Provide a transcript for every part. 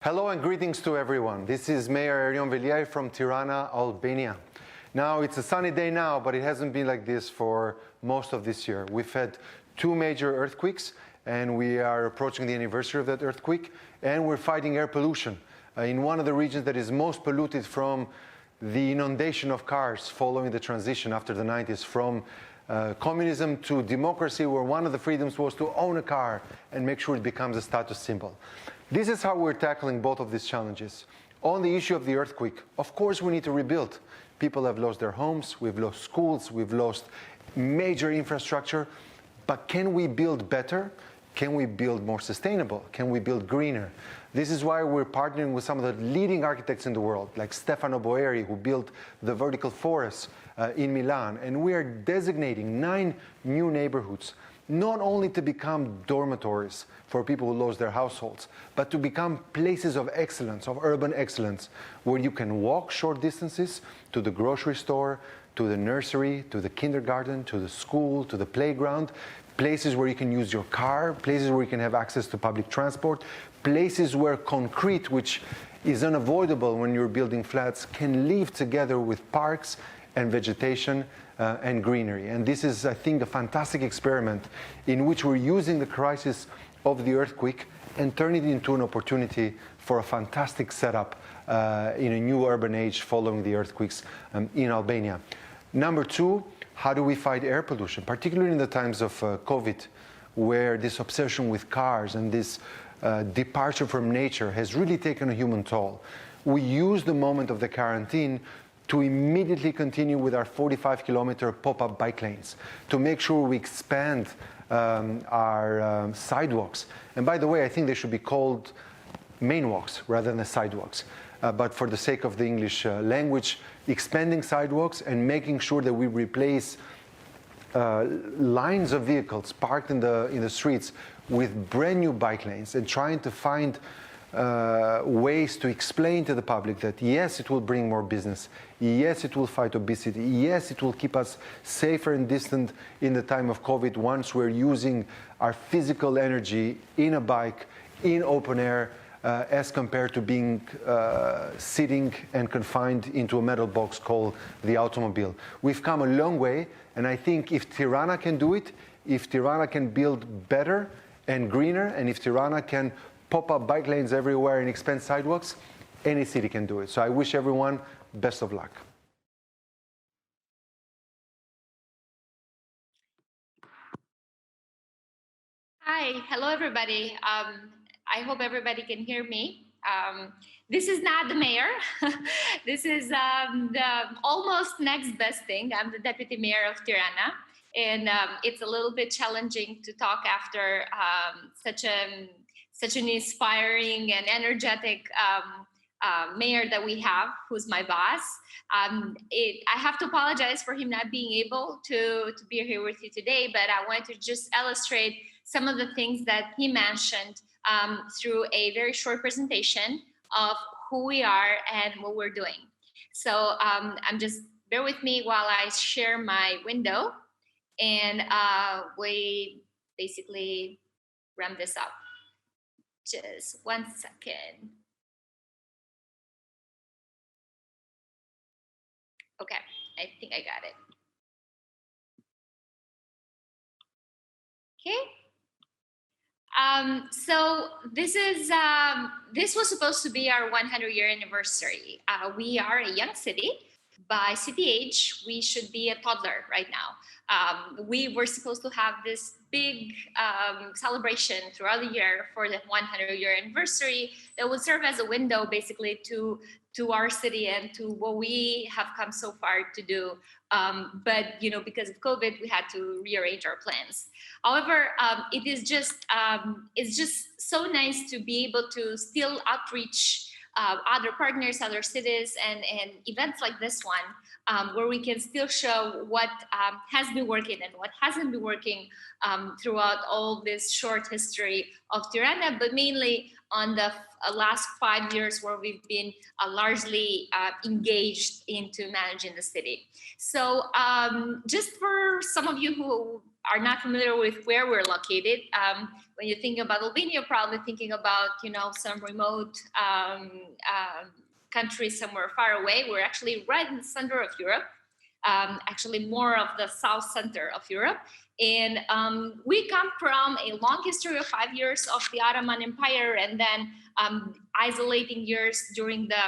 Hello and greetings to everyone. This is Mayor Erion Veliaj from Tirana, Albania. Now, it's a sunny day now, but it hasn't been like this for most of this year. We've had two major earthquakes, and we are approaching the anniversary of that earthquake, and we're fighting air pollution in one of the regions that is most polluted from the inundation of cars following the transition after the 90s from communism to democracy, where one of the freedoms was to own a car and make sure it becomes a status symbol. This is how we're tackling both of these challenges. On the issue of the earthquake, of course we need to rebuild. People have lost their homes, we've lost schools, we've lost major infrastructure, but can we build better? Can we build more sustainable? Can we build greener? This is why we're partnering with some of the leading architects in the world, like Stefano Boeri, who built the vertical forest in Milan. And we are designating 9 new neighborhoods, not only to become dormitories for people who lost their households, but to become places of excellence, of urban excellence, where you can walk short distances to the grocery store, to the nursery, to the kindergarten, to the school, to the playground, places where you can use your car, places where you can have access to public transport, places where concrete, which is unavoidable when you're building flats, can live together with parks and vegetation and greenery. And this is, I think, a fantastic experiment in which we're using the crisis of the earthquake and turning it into an opportunity for a fantastic setup in a new urban age following the earthquakes in Albania. Number 2, how do we fight air pollution, particularly in the times of COVID, where this obsession with cars and this departure from nature has really taken a human toll. We use the moment of the quarantine to immediately continue with our 45-kilometer pop-up bike lanes, to make sure we expand our sidewalks. And by the way, I think they should be called main walks rather than sidewalks. But for the sake of the English language, expanding sidewalks and making sure that we replace lines of vehicles parked in the streets with brand new bike lanes, and trying to find ways to explain to the public that yes, it will bring more business, yes, it will fight obesity, yes, it will keep us safer and distant in the time of COVID once we're using our physical energy in a bike, in open air, as compared to being sitting and confined into a metal box called the automobile. We've come a long way, and I think if Tirana can do it, if Tirana can build better and greener, and if Tirana can pop up bike lanes everywhere and expand sidewalks, any city can do it. So I wish everyone best of luck. Hi, hello everybody. I hope everybody can hear me. This is not the mayor. This is the almost next best thing. I'm the deputy mayor of Tirana, and it's a little bit challenging to talk after such an inspiring and energetic mayor that we have, who's my boss. I have to apologize for him not being able to be here with you today, but I wanted to just illustrate some of the things that he mentioned through a very short presentation of who we are and what we're doing. So I'm just, bear with me while I share my window, and we basically ramp this up. Just 1 second. Okay, I think I got it. Okay. So this was supposed to be our 100-year anniversary. We are a young city. By city age, we should be a toddler right now. We were supposed to have this big celebration throughout the year for the 100-year anniversary that would serve as a window basically to our city and to what we have come so far to do. But because of COVID, we had to rearrange our plans. However, it's just so nice to be able to still outreach other partners, other cities, and events like this one, where we can still show what has been working and what hasn't been working throughout all this short history of Tirana, but mainly on the last 5 years where we've been largely engaged into managing the city. So just for some of you who are not familiar with where we're located, when you're thinking about Albania, you're probably thinking about, some remote country somewhere far away. We're actually right in the center of Europe, actually more of the south center of Europe. And we come from a long history of 5 years of the Ottoman Empire, and then isolating years during the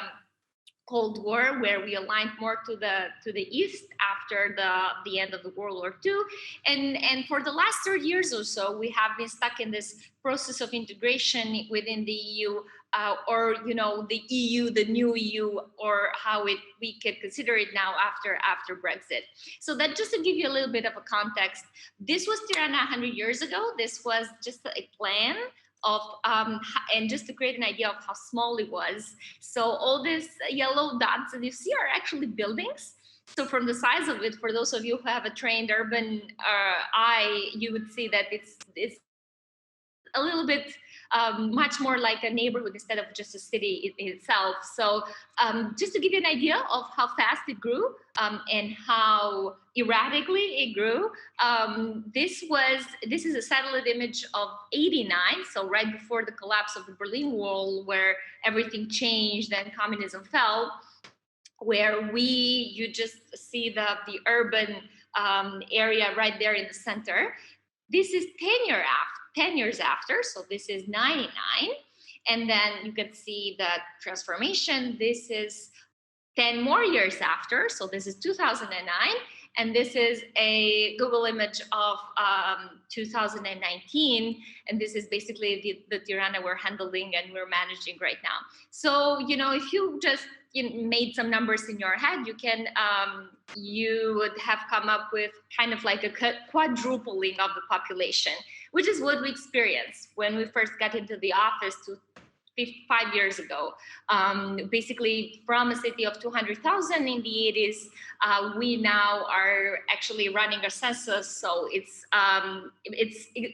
Cold War, where we aligned more to the east after the end of the World War II, and for the last 30 years or so, we have been stuck in this process of integration within the EU, or the EU, the new EU, or how we could consider it now after Brexit. So that, just to give you a little bit of a context, this was Tirana 100 years ago. This was just a plan of and just to create an idea of how small it was. So all these yellow dots that you see are actually buildings. So from the size of it, for those of you who have a trained urban eye, you would see that it's a little bit much more like a neighborhood instead of just a city in itself. So just to give you an idea of how fast it grew and how erratically it grew, this is a satellite image of '89, so right before the collapse of the Berlin Wall, where everything changed and communism fell, where you just see the urban area right there in the center. This is 10 years after, so this is '99. And then you can see the transformation. This is 10 more years after, so this is 2009. And this is a Google image of 2019. And this is basically the Tirana we're handling and we're managing right now. So, if you just made some numbers in your head, you would have come up with kind of like a quadrupling of the population, which is what we experienced when we first got into the office 5 years ago. Basically, from a city of 200,000 in the '80s, we now are actually running a census. So it's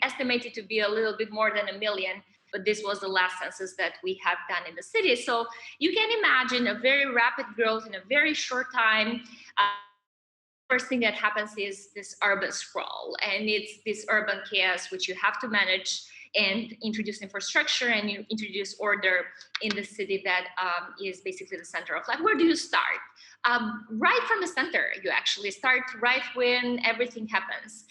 estimated to be a little bit more than 1 million. But this was the last census that we have done in the city. So you can imagine a very rapid growth in a very short time. First thing that happens is this urban sprawl, and it's this urban chaos which you have to manage and introduce infrastructure, and you introduce order in the city that is basically the center of life. Where do you start? Right from the center. You actually start right when everything happens.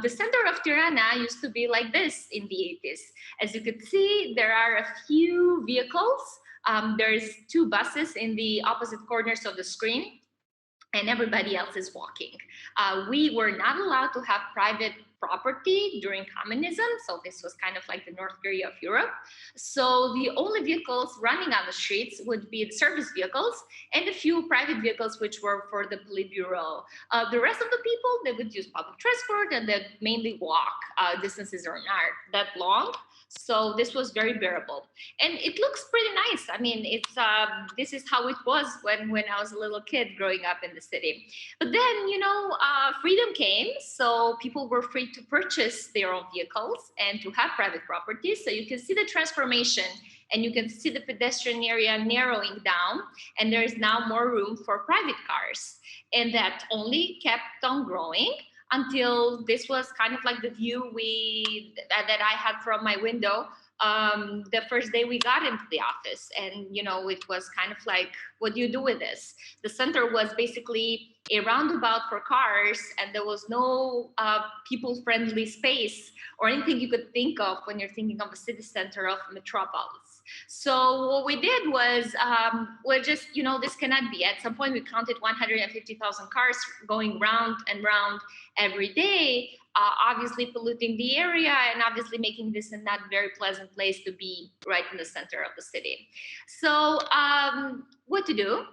The center of Tirana used to be like this in the '80s. As you could see, there are a few vehicles. There's 2 buses in the opposite corners of the screen, and everybody else is walking. We were not allowed to have private property during communism, so this was kind of like the North Korea of Europe. So the only vehicles running on the streets would be the service vehicles and a few private vehicles which were for the Politburo. The rest of the people, they would use public transport and they mainly walk. Distances are not that long. So this was very bearable, and it looks pretty nice. I mean, this is how it was when I was a little kid growing up in the city. But then, freedom came, so people were free to purchase their own vehicles and to have private property. So you can see the transformation, and you can see the pedestrian area narrowing down, and there is now more room for private cars, and that only kept on growing until this was kind of like the view that I had from my window the first day we got into the office. And, it was kind of like, what do you do with this? The center was basically a roundabout for cars, and there was no people-friendly space or anything you could think of when you're thinking of a city center of metropolis. So what we did was, this cannot be. At some point, we counted 150,000 cars going round and round every day, obviously polluting the area and obviously making this a not very pleasant place to be right in the center of the city. So what to do?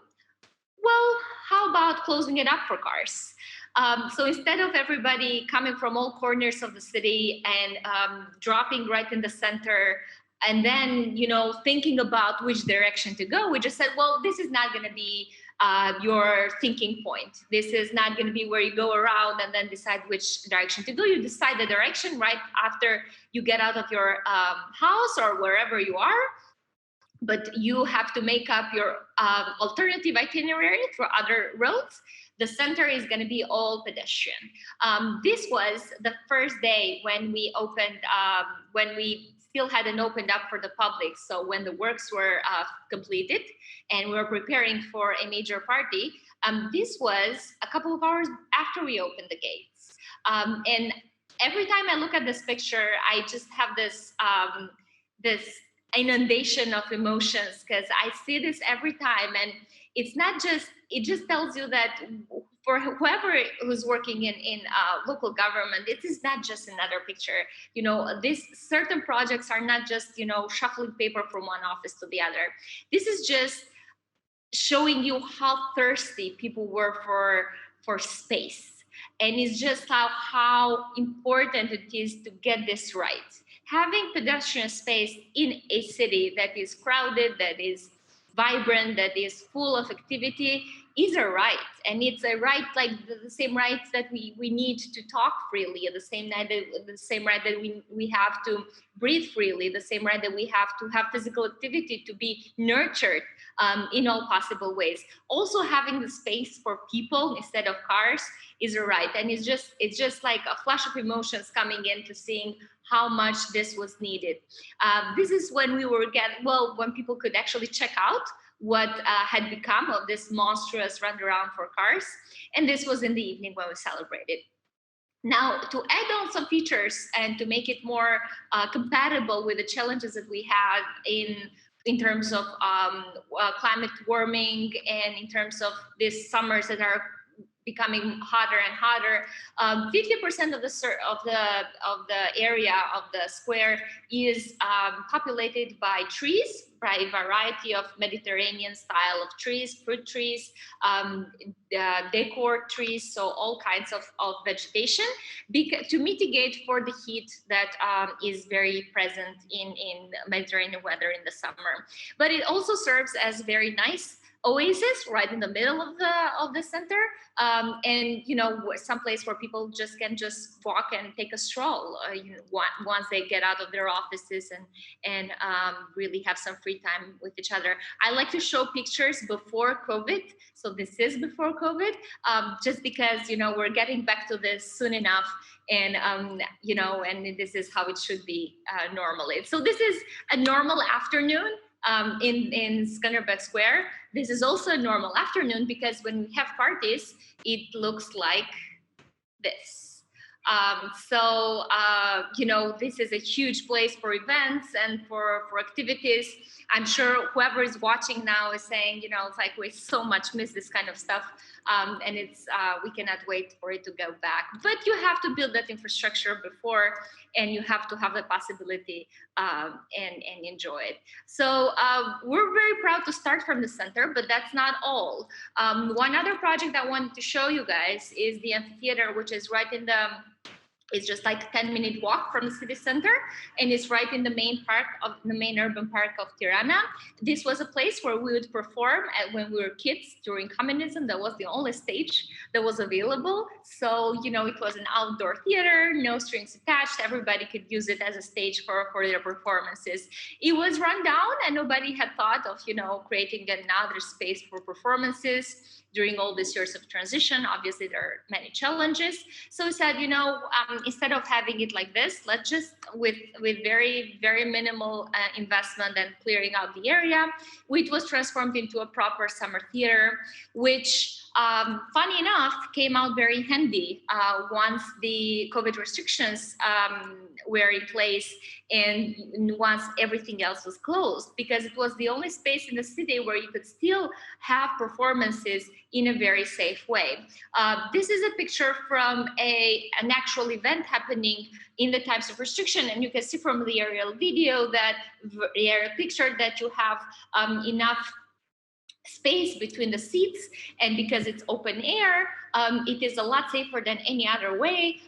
Well, how about closing it up for cars? So instead of everybody coming from all corners of the city and dropping right in the center, and then, thinking about which direction to go, we just said, well, this is not going to be your thinking point. This is not going to be where you go around and then decide which direction to go. You decide the direction right after you get out of your house or wherever you are. but you have to make up your alternative itinerary for other roads. The center is going to be all pedestrian. This was the first day when we opened, when we still hadn't opened up for the public. So when the works were completed and we were preparing for a major party, this was a couple of hours after we opened the gates. And every time I look at this picture, I just have this inundation of emotions, because I see this every time, and it's not just, it just tells you that for whoever who's working in local government, it is not just another picture. These certain projects are not just shuffling paper from one office to the other. This is just showing you how thirsty people were for space, and it's just how important it is to get this right. Having pedestrian space in a city that is crowded, that is vibrant, that is full of activity, is a right. And it's a right, like the same rights that we need to talk freely, the same right that we have to breathe freely, the same right that we have to have physical activity, to be nurtured in all possible ways. Also, having the space for people instead of cars is a right. And it's just like a flash of emotions coming into seeing how much this was needed. This is when we were when people could actually check out what had become of this monstrous runaround for cars. And this was in the evening when we celebrated. Now, to add on some features and to make it more compatible with the challenges that we had in terms of climate warming, and in terms of these summers that are becoming hotter and hotter. 50% of the area of the square is populated by trees, by a variety of Mediterranean style of trees, fruit trees, decor trees, so all kinds of vegetation, to mitigate for the heat that is very present in Mediterranean weather in the summer. But it also serves as very nice oasis right in the middle of the center, and some place where people can just walk and take a stroll once they get out of their offices and really have some free time with each other. I like to show pictures before COVID, so this is before COVID, just because we're getting back to this soon enough, and and this is how it should be normally. So this is a normal afternoon in Skanderbeg Square. This is also a normal afternoon, because when we have parties, it looks like this. This is a huge place for events and for activities. I'm sure whoever is watching now is saying, it's like we so much miss this kind of stuff, and we cannot wait for it to go back. But you have to build that infrastructure before, and you have to have the possibility and enjoy it. So we're very proud to start from the center, but that's not all. One other project I wanted to show you guys is the amphitheater, which is right in it's just like a 10-minute walk from the city center, and it's right in the main urban park of Tirana. This was a place where we would perform when we were kids during communism. That was the only stage that was available. So, it was an outdoor theater, no strings attached. Everybody could use it as a stage for their performances. It was run down, and nobody had thought of, creating another space for performances during all these years of transition. Obviously, there are many challenges. So we said, instead of having it like this, let's just, with very, very minimal investment and clearing out the area, it was transformed into a proper summer theater, which, funny enough, came out very handy once the COVID restrictions were in place and once everything else was closed, because it was the only space in the city where you could still have performances in a very safe way. This is a picture from an actual event happening in the times of restriction, and you can see from the aerial video the aerial picture that you have enough space between the seats, and because it's open air, it is a lot safer than any other way.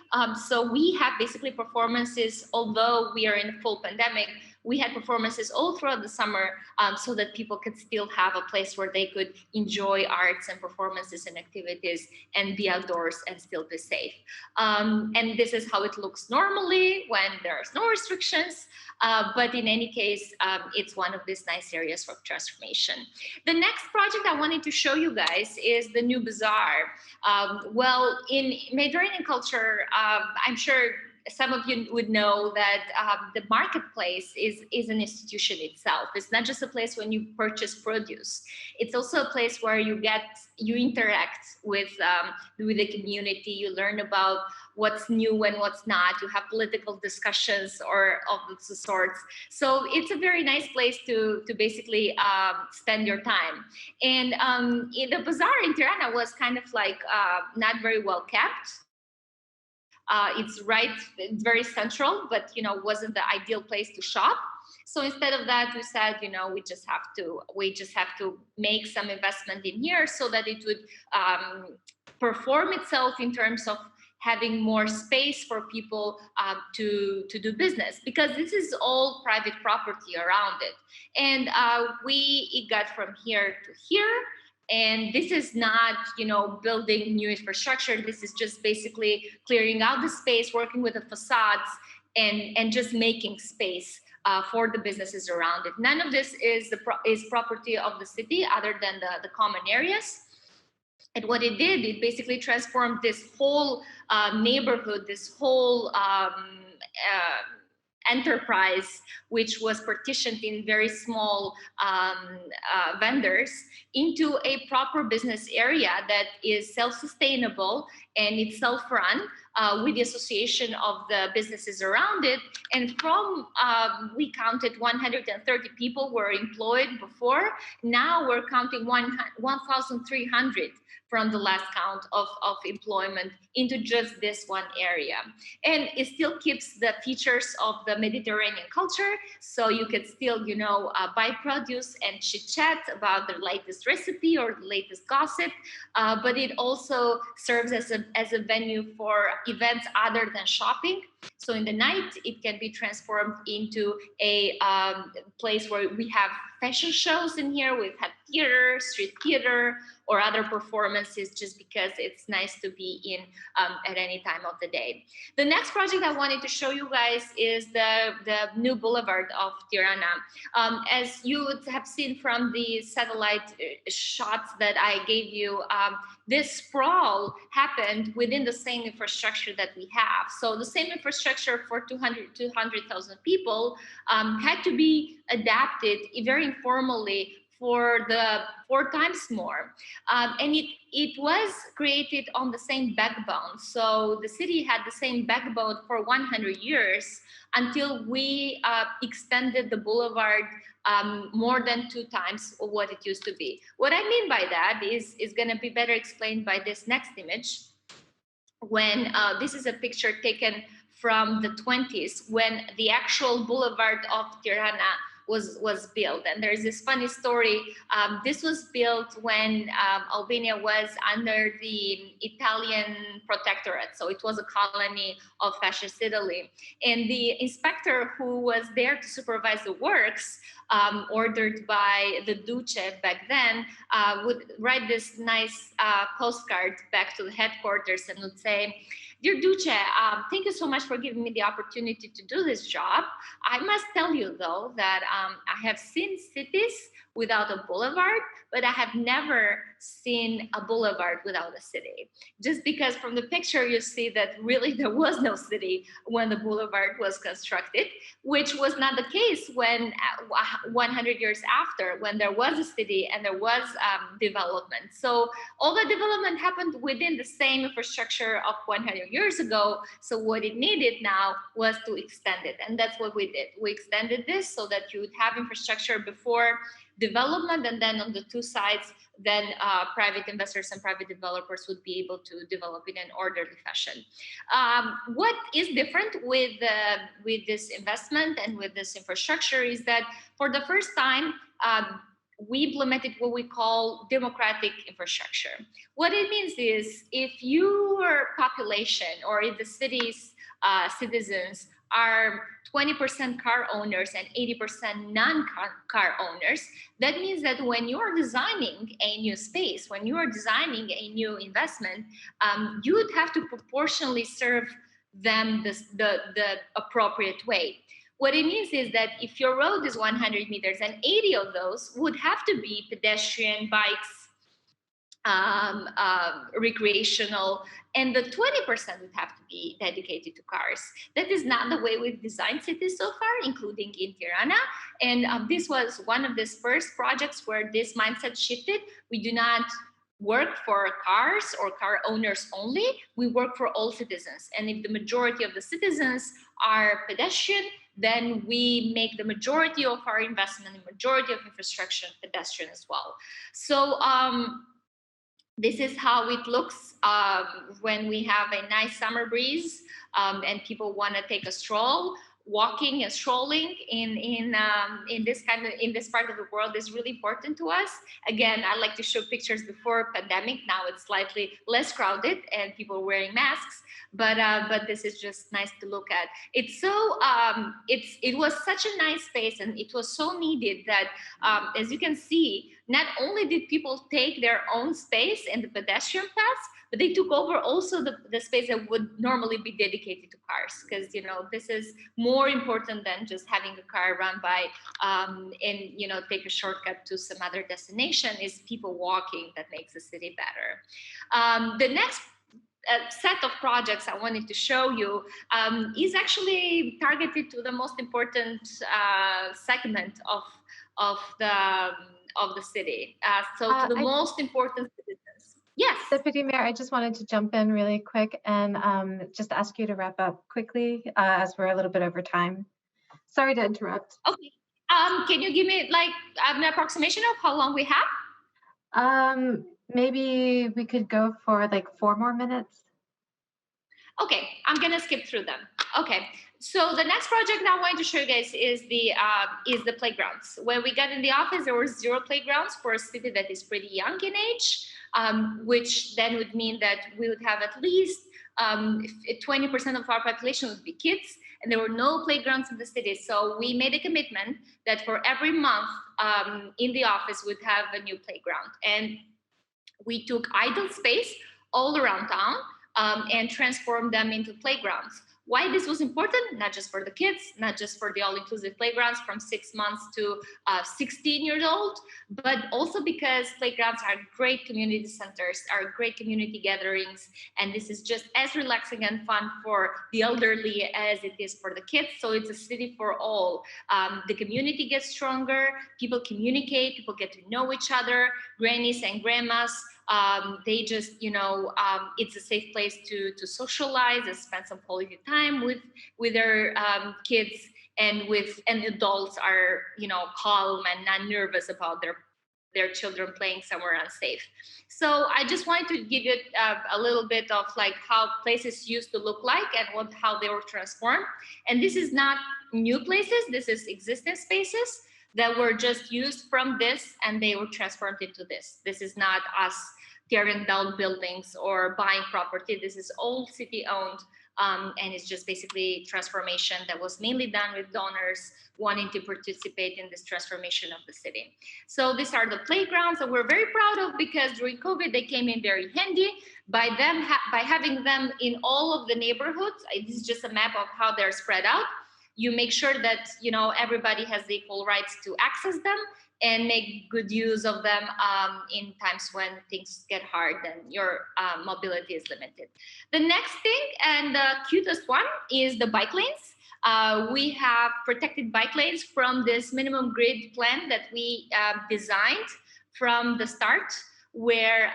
So we have basically performances, although we are in a full pandemic, we had performances all throughout the summer, so that people could still have a place where they could enjoy arts and performances and activities and be outdoors and still be safe. And this is how it looks normally when there's no restrictions. But in any case, it's one of these nice areas for transformation. The next project I wanted to show you guys is the new bazaar. Well, in Mediterranean culture, I'm sure some of you would know that the marketplace is an institution itself. It's not just a place when you purchase produce. It's also a place where you interact with the community. You learn about what's new and what's not. You have political discussions or of the sorts. So it's a very nice place to basically spend your time. And the bazaar in Tirana was kind of like not very well kept. It's very central, but wasn't the ideal place to shop. So instead of that, we said, we just have to make some investment in here so that it would perform itself in terms of having more space for people to do business, because this is all private property around it. And it got from here to here. And this is not, building new infrastructure. This is just basically clearing out the space, working with the facades, and just making space for the businesses around it. None of this is property of the city, other than the common areas. And what it did, it basically transformed this whole neighborhood, this whole enterprise, which was partitioned in very small vendors, into a proper business area that is self-sustainable and it's self-run with the association of the businesses around it. And we counted 130 people were employed before. Now we're counting 1,300 from the last count of employment into just this one area. And it still keeps the features of the Mediterranean culture. So you could still, buy produce and chit chat about the latest recipe or the latest gossip. But it also serves as a venue for events other than shopping. So in the night, it can be transformed into a place where we have fashion shows in here. We've had theater, street theater, or other performances, just because it's nice to be in at any time of the day. The next project I wanted to show you guys is the new boulevard of Tirana. As you would have seen from the satellite shots that I gave you, this sprawl happened within the same infrastructure that we have. So the same infrastructure for 200,000 people had to be adapted very informally for the 4 times more. And it was created on the same backbone. So the city had the same backbone for 100 years until we extended the boulevard more than 2 times what it used to be. What I mean by that is going to be better explained by this next image. When this is a picture taken from the 20s, when the actual boulevard of Tirana was built. And there's this funny story. This was built when Albania was under the Italian protectorate. So it was a colony of fascist Italy. And the inspector who was there to supervise the works, ordered by the Duce back then, would write this nice postcard back to the headquarters and would say, "Dear Duce, thank you so much for giving me the opportunity to do this job. I must tell you, though, that I have seen cities without a boulevard, but I have never seen a boulevard without a city." Just because from the picture you see that really there was no city when the boulevard was constructed, which was not the case when 100 years after, when there was a city and there was development. So all the development happened within the same infrastructure of 100 years ago. So what it needed now was to extend it. And that's what we did. We extended this so that you would have infrastructure before development, and then on the 2 sides, then private investors and private developers would be able to develop in an orderly fashion. What is different with this investment and with this infrastructure is that for the first time, we implemented what we call democratic infrastructure. What it means is if your population or if the city's citizens are 20% car owners and 80% non-car owners. That means that when you are designing a new space, when you are designing a new investment, you would have to proportionally serve them the appropriate way. What it means is that if your road is 100 meters and 80 of those would have to be pedestrian, bikes, recreational, and the 20% would have to be dedicated to cars. That is not the way we've designed cities so far, including in Tirana. And this was one of the first projects where this mindset shifted. We do not work for cars or car owners only. We work for all citizens. And if the majority of the citizens are pedestrian, then we make the majority of our investment, the majority of infrastructure pedestrian as well. So this is how it looks when we have a nice summer breeze and people want to take a stroll. Walking and strolling in this part of the world is really important to us. Again, I like to show pictures before pandemic. Now it's slightly less crowded and people wearing masks, but this is just nice to look at. It's so it was such a nice space and it was so needed that as you can see, not only did people take their own space in the pedestrian paths, but they took over also the space that would normally be dedicated to cars, because this is more important than just having a car run by and take a shortcut to some other destination. Is people walking that makes the city better. The next set of projects I wanted to show you is actually targeted to the most important segment of the city. So to the most important citizens. Yes. Deputy Mayor, I just wanted to jump in really quick and just ask you to wrap up quickly as we're a little bit over time. Sorry to interrupt. Okay. Can you give me an approximation of how long we have? Maybe we could go for 4 more minutes. Okay, I'm gonna skip through them. Okay, so the next project I wanted to show you guys is the playgrounds. When we got in the office, there were 0 playgrounds for a city that is pretty young in age, which then would mean that we would have at least 20% of our population would be kids, and there were no playgrounds in the city. So we made a commitment that for every month in the office we'd have a new playground, and we took idle space all around town and transformed them into playgrounds. Why this was important? Not just for the kids, not just for the all-inclusive playgrounds from 6 months to 16 years old, but also because playgrounds are great community centers, are great community gatherings, and this is just as relaxing and fun for the elderly as it is for the kids. So it's a city for all. The community gets stronger, people communicate, people get to know each other, grannies and grandmas. They just, it's a safe place to socialize and spend some quality time with their kids, and adults are, calm and not nervous about their children playing somewhere unsafe. So I just wanted to give you a little bit of how places used to look like and how they were transformed. And this is not new places, this is existing spaces that were just used from this and they were transformed into this. This is not us tearing down buildings or buying property. This is all city owned, and it's just basically transformation that was mainly done with donors wanting to participate in this transformation of the city. So these are the playgrounds that we're very proud of, because during COVID they came in very handy by having them in all of the neighborhoods. This is just a map of how they're spread out. You make sure that everybody has the equal rights to access them and make good use of them in times when things get hard and your mobility is limited. The next thing, and the cutest one, is the bike lanes. We have protected bike lanes from this minimum grid plan that we designed from the start, where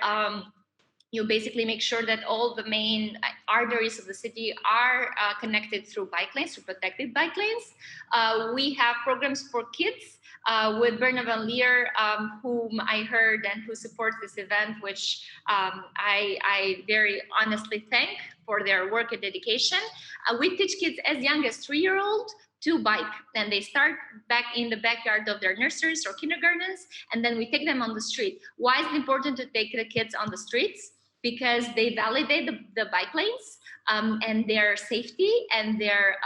you basically make sure that all the main arteries of the city are connected through bike lanes, through protected bike lanes. We have programs for kids with Bernard Van Leer, whom I heard and who supports this event, which I very honestly thank for their work and dedication. We teach kids as young as 3-year-old to bike, and they start back in the backyard of their nurseries or kindergartens, and then we take them on the street. Why is it important to take the kids on the streets? because they validate the bike lanes and their safety and their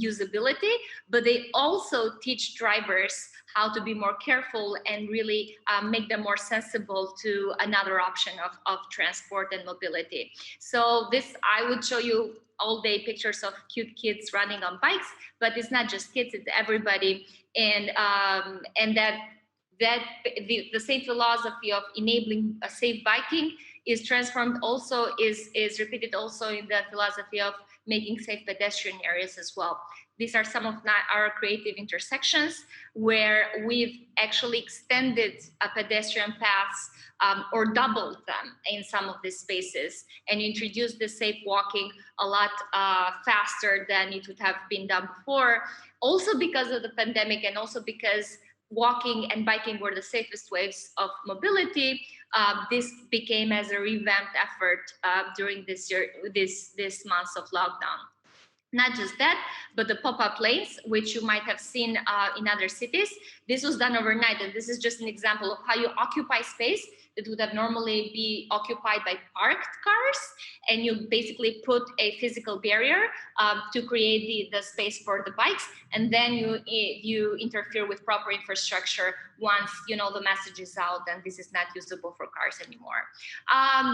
usability, but they also teach drivers how to be more careful and really make them more sensible to another option of transport and mobility. So this, I would show you all day pictures of cute kids running on bikes, but it's not just kids, it's everybody. And that the same philosophy of enabling a safe biking is transformed also, is repeated also in the philosophy of making safe pedestrian areas as well. These are some of our creative intersections where we've actually extended pedestrian paths or doubled them in some of these spaces and introduced the safe walking a lot faster than it would have been done before. Also because of the pandemic, and also because walking and biking were the safest ways of mobility, this became as a revamped effort during this year, this months of lockdown. Not just that, but the pop-up lanes, which you might have seen in other cities. This was done overnight, and this is just an example of how you occupy space that would have normally be occupied by parked cars, and you basically put a physical barrier to create the space for the bikes, and then you interfere with proper infrastructure once you know the message is out and this is not usable for cars anymore.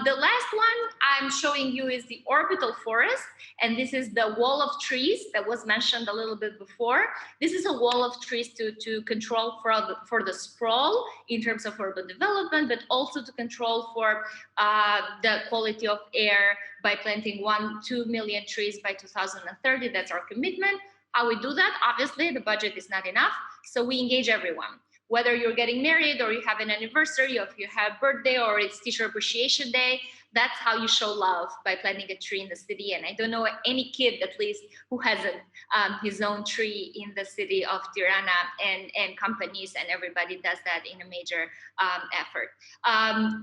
The last one I'm showing you is the orbital forest, and this is the wall of trees that was mentioned a little bit before. This is a wall of trees to control for the sprawl in terms of urban development, but also to control for the quality of air by planting 2 million trees by 2030. That's our commitment. How we do that? Obviously, the budget is not enough, so we engage everyone. Whether you're getting married or you have an anniversary, or if you have birthday or it's Teacher Appreciation Day, that's how you show love, by planting a tree in the city. And I don't know any kid, at least, who hasn't his own tree in the city of Tirana, and companies and everybody does that in a major effort.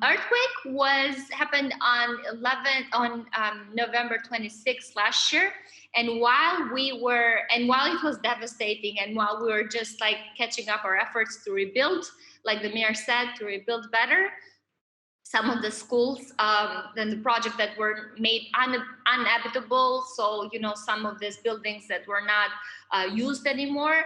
Earthquake happened on November 26th last year. And while it was devastating, and while we were just like catching up our efforts to rebuild, like the mayor said, to rebuild better, some of the schools, then the project that were made uninhabitable. So, some of these buildings that were not used anymore,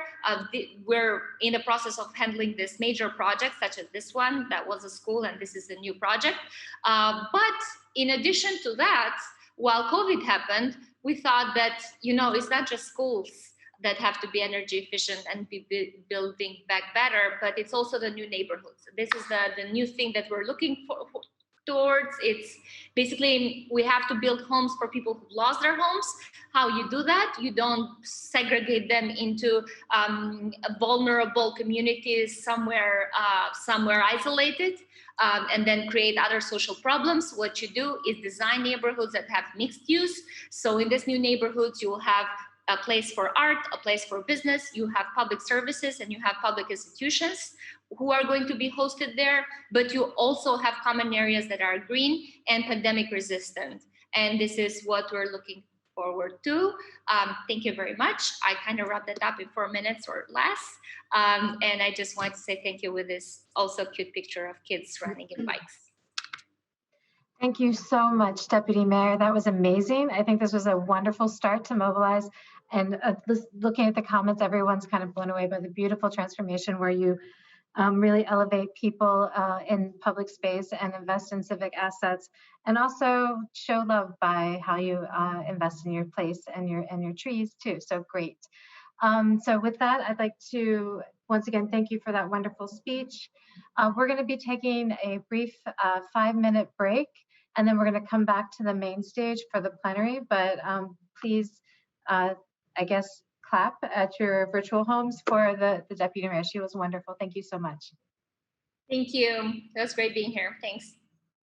we're in the process of handling this major project, such as this one, that was a school, and this is a new project. But in addition to that, while COVID happened, we thought that, it's not just schools that have to be energy efficient and be building back better, but it's also the new neighborhoods. This is the new thing that we're looking towards. It's basically, we have to build homes for people who lost their homes. How you do that? You don't segregate them into vulnerable communities somewhere isolated, and then create other social problems. What you do is design neighborhoods that have mixed use. So in these new neighborhoods, you will have a place for art, a place for business, you have public services, and you have public institutions who are going to be hosted there, but you also have common areas that are green and pandemic resistant. And this is what we're looking forward to. Thank you very much. I kind of wrapped it up in 4 minutes or less. And I just wanted to say thank you with this also cute picture of kids running in bikes. Thank you so much, Deputy Mayor. That was amazing. I think this was a wonderful start to Mobilize. And looking at the comments, everyone's kind of blown away by the beautiful transformation where you really elevate people in public space and invest in civic assets, and also show love by how you invest in your place and your trees too. So great. So with that, I'd like to once again thank you for that wonderful speech. We're going to be taking a brief 5-minute break, and then we're going to come back to the main stage for the plenary. But please, I guess, clap at your virtual homes for the Deputy Mayor. She was wonderful. Thank you so much. Thank you. It was great being here. Thanks.